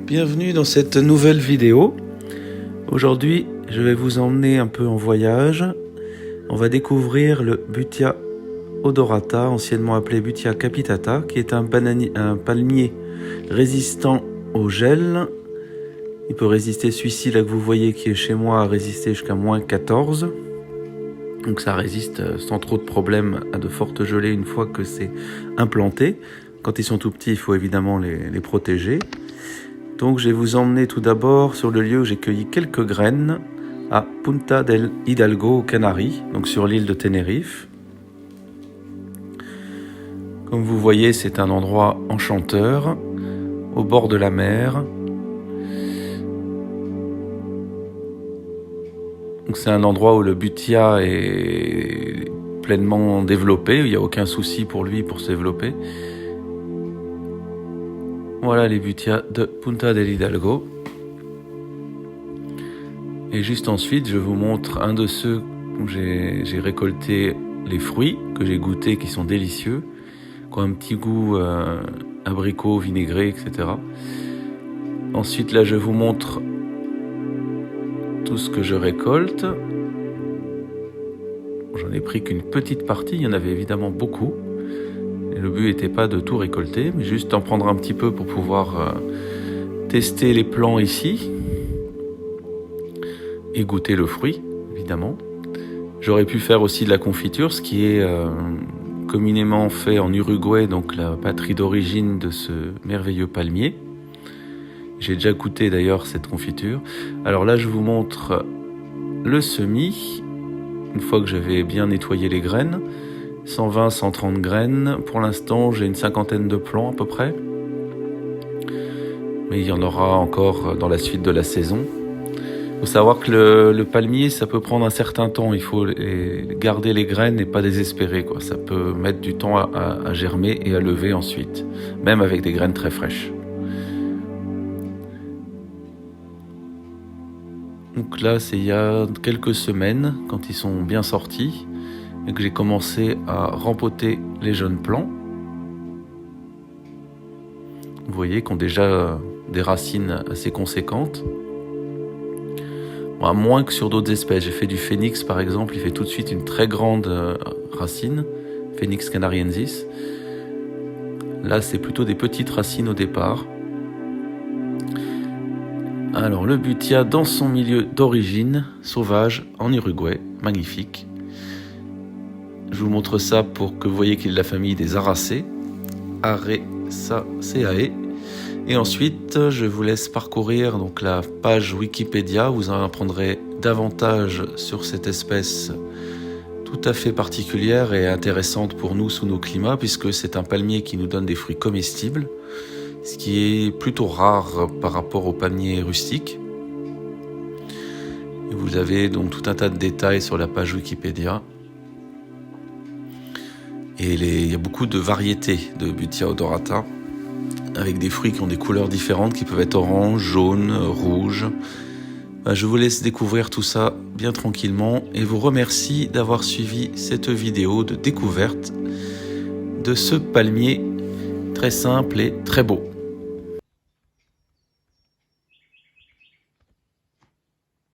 Bienvenue dans cette nouvelle vidéo. Aujourd'hui, je vais vous emmener un peu en voyage. On va découvrir le Butia odorata, anciennement appelé Butia capitata, qui est un palmier résistant au gel. Il peut résister, celui-ci là que vous voyez qui est chez moi, a résisté jusqu'à -14. Donc ça résiste sans trop de problèmes à de fortes gelées une fois que c'est implanté. Quand ils sont tout petits, il faut évidemment les protéger. Donc je vais vous emmener tout d'abord sur le lieu où j'ai cueilli quelques graines à Punta del Hidalgo aux Canaries, donc sur l'île de Tenerife. Comme vous voyez, c'est un endroit enchanteur, au bord de la mer. C'est un endroit où le Butia est pleinement développé, il n'y a aucun souci pour lui pour se développer. Voilà les Butia de Punta del Hidalgo. Et juste ensuite, je vous montre un de ceux où j'ai récolté les fruits que j'ai goûtés, qui sont délicieux, qui ont un petit goût abricot, vinaigré, etc. Ensuite, là, je vous montre tout ce que je récolte. J'en ai pris qu'une petite partie, il y en avait évidemment beaucoup. Et le but n'était pas de tout récolter, mais juste d'en prendre un petit peu pour pouvoir tester les plants ici et goûter le fruit, évidemment. J'aurais pu faire aussi de la confiture, ce qui est communément fait en Uruguay, donc la patrie d'origine de ce merveilleux palmier. J'ai déjà goûté d'ailleurs cette confiture. Alors là, je vous montre le semis, une fois que j'avais bien nettoyé les graines. 120-130 graines. Pour l'instant, j'ai une cinquantaine de plants à peu près. Mais il y en aura encore dans la suite de la saison. Il faut savoir que le palmier, ça peut prendre un certain temps. Il faut garder les graines et pas désespérer, quoi. Ça peut mettre du temps à germer et à lever ensuite, même avec des graines très fraîches. Donc là, c'est il y a quelques semaines, quand ils sont bien sortis, et que j'ai commencé à rempoter les jeunes plants. Vous voyez qu'ils ont déjà des racines assez conséquentes. Bon, moins que sur d'autres espèces. J'ai fait du Phoenix par exemple, il fait tout de suite une très grande racine, Phoenix canariensis. Là, c'est plutôt des petites racines au départ. Alors, le Butia dans son milieu d'origine, sauvage, en Uruguay, magnifique. Je vous montre ça pour que vous voyez qu'il est de la famille des Aracées, Araceae. Et ensuite, je vous laisse parcourir donc la page Wikipédia. Vous en apprendrez davantage sur cette espèce tout à fait particulière et intéressante pour nous sous nos climats, puisque c'est un palmier qui nous donne des fruits comestibles, ce qui est plutôt rare par rapport aux palmiers rustiques. Et vous avez donc tout un tas de détails sur la page Wikipédia. Et il y a beaucoup de variétés de Butia odorata, avec des fruits qui ont des couleurs différentes, qui peuvent être orange, jaune, rouge. Je vous laisse découvrir tout ça bien tranquillement et vous remercie d'avoir suivi cette vidéo de découverte de ce palmier très simple et très beau.